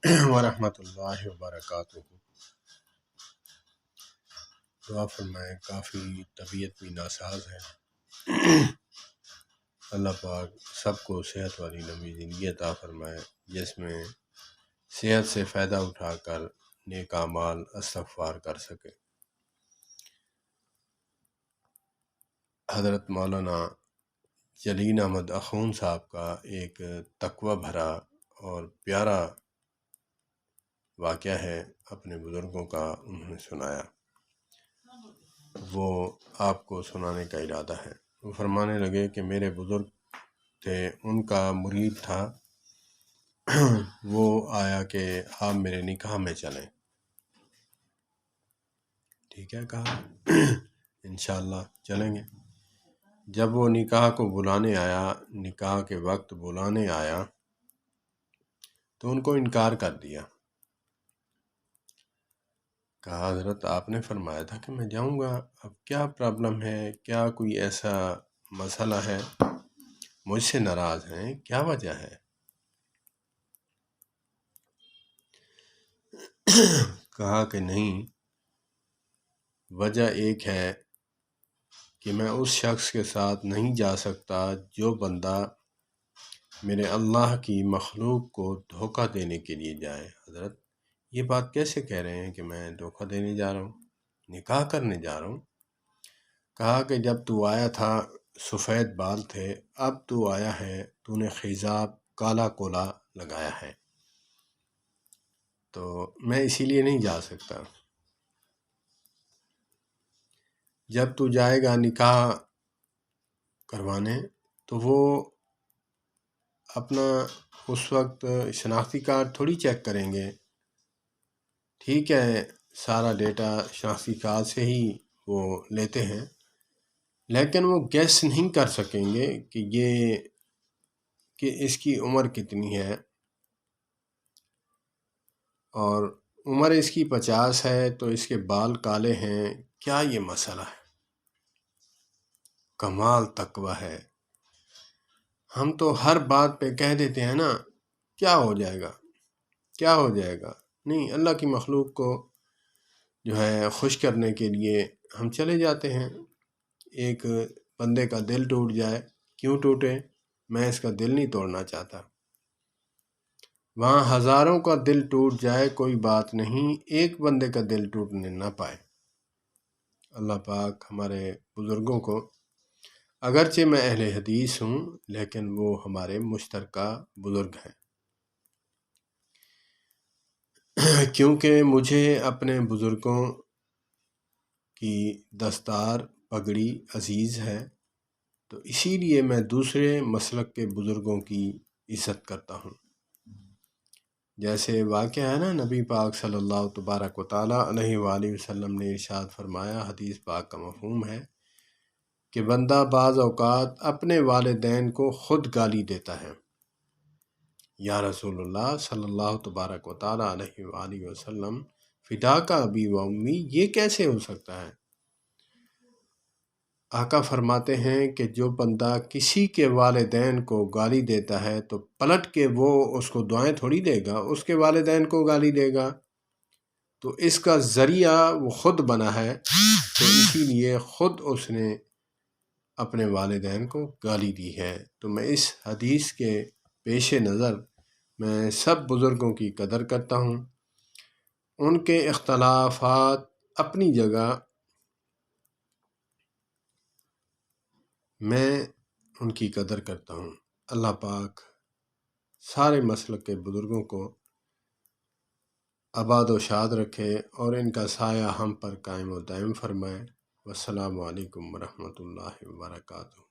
ورحمۃ اللہ وبرکاتہ۔ دعا فرمائیں، کافی طبیعت بھی ناساز ہے۔ اللہ پاک سب کو صحت والی لمبی زندگی عطا فرمائے، جس میں صحت سے فائدہ اٹھا کر نیک اعمال استغفار کر سکے۔ حضرت مولانا جلیل احمد اخون صاحب کا ایک تقوی بھرا اور پیارا واقعہ ہے، اپنے بزرگوں کا انہوں نے سنایا، وہ آپ کو سنانے کا ارادہ ہے۔ وہ فرمانے لگے کہ میرے بزرگ تھے، ان کا مرید تھا، وہ آیا کہ آپ میرے نکاح میں چلیں۔ ٹھیک ہے، کہا انشاءاللہ چلیں گے۔ جب وہ نکاح کو بلانے آیا، نکاح کے وقت بلانے آیا تو ان کو انکار کر دیا۔ کہا حضرت آپ نے فرمایا تھا کہ میں جاؤں گا، اب کیا پرابلم ہے؟ کیا کوئی ایسا مسئلہ ہے؟ مجھ سے ناراض ہیں؟ کیا وجہ ہے؟ کہا کہ نہیں، وجہ ایک ہے کہ میں اس شخص کے ساتھ نہیں جا سکتا جو بندہ میرے اللہ کی مخلوق کو دھوکہ دینے کے لیے جائے۔ حضرت یہ بات کیسے کہہ رہے ہیں کہ میں دھوکہ دینے جا رہا ہوں، نکاح کرنے جا رہا ہوں؟ کہا کہ جب تو آیا تھا سفید بال تھے، اب تو آیا ہے تو نے خیزاب کالا کولا لگایا ہے، تو میں اسی لیے نہیں جا سکتا۔ جب تو جائے گا نکاح کروانے تو وہ اپنا اس وقت شناختی کارڈ تھوڑی چیک کریں گے، ٹھیک ہے سارا ڈیٹا شناختی کارڈ سے ہی وہ لیتے ہیں، لیکن وہ گیس نہیں کر سکیں گے کہ اس کی عمر کتنی ہے، اور عمر اس کی 50 ہے تو اس کے بال کالے ہیں، کیا یہ مسئلہ ہے؟ کمال تقوی ہے۔ ہم تو ہر بات پہ کہہ دیتے ہیں نا کیا ہو جائے گا، کیا ہو جائے گا، نہیں، اللہ کی مخلوق کو جو ہے خوش کرنے کے لیے ہم چلے جاتے ہیں۔ ایک بندے کا دل ٹوٹ جائے، کیوں ٹوٹے؟ میں اس کا دل نہیں توڑنا چاہتا۔ وہاں ہزاروں کا دل ٹوٹ جائے کوئی بات نہیں، ایک بندے کا دل ٹوٹنے نہ پائے۔ اللہ پاک ہمارے بزرگوں کو، اگرچہ میں اہل حدیث ہوں لیکن وہ ہمارے مشترکہ بزرگ ہیں، کیونکہ مجھے اپنے بزرگوں کی دستار پگڑی عزیز ہے، تو اسی لیے میں دوسرے مسلک کے بزرگوں کی عزت کرتا ہوں۔ جیسے واقعہ ہے نا، نبی پاک صلی اللہ تبارک و تعالیٰ علیہ وآلہ وسلم نے ارشاد فرمایا، حدیث پاک کا مفہوم ہے کہ بندہ بعض اوقات اپنے والدین کو خود گالی دیتا ہے۔ یا رسول اللہ صلی اللہ تبارک و تعالیٰ علیہ وآلہ وسلم، فداک ابی و امی، یہ کیسے ہو سکتا ہے؟ آقا فرماتے ہیں کہ جو بندہ کسی کے والدین کو گالی دیتا ہے تو پلٹ کے وہ اس کو دعائیں تھوڑی دے گا، اس کے والدین کو گالی دے گا، تو اس کا ذریعہ وہ خود بنا ہے، تو اسی لیے خود اس نے اپنے والدین کو گالی دی ہے۔ تو میں اس حدیث کے پیش نظر میں سب بزرگوں کی قدر کرتا ہوں، ان کے اختلافات اپنی جگہ، میں ان کی قدر کرتا ہوں۔ اللہ پاک سارے مسلک کے بزرگوں کو آباد و شاد رکھے اور ان کا سایہ ہم پر قائم و دائم فرمائے۔ والسلام علیکم ورحمۃ اللہ وبرکاتہ۔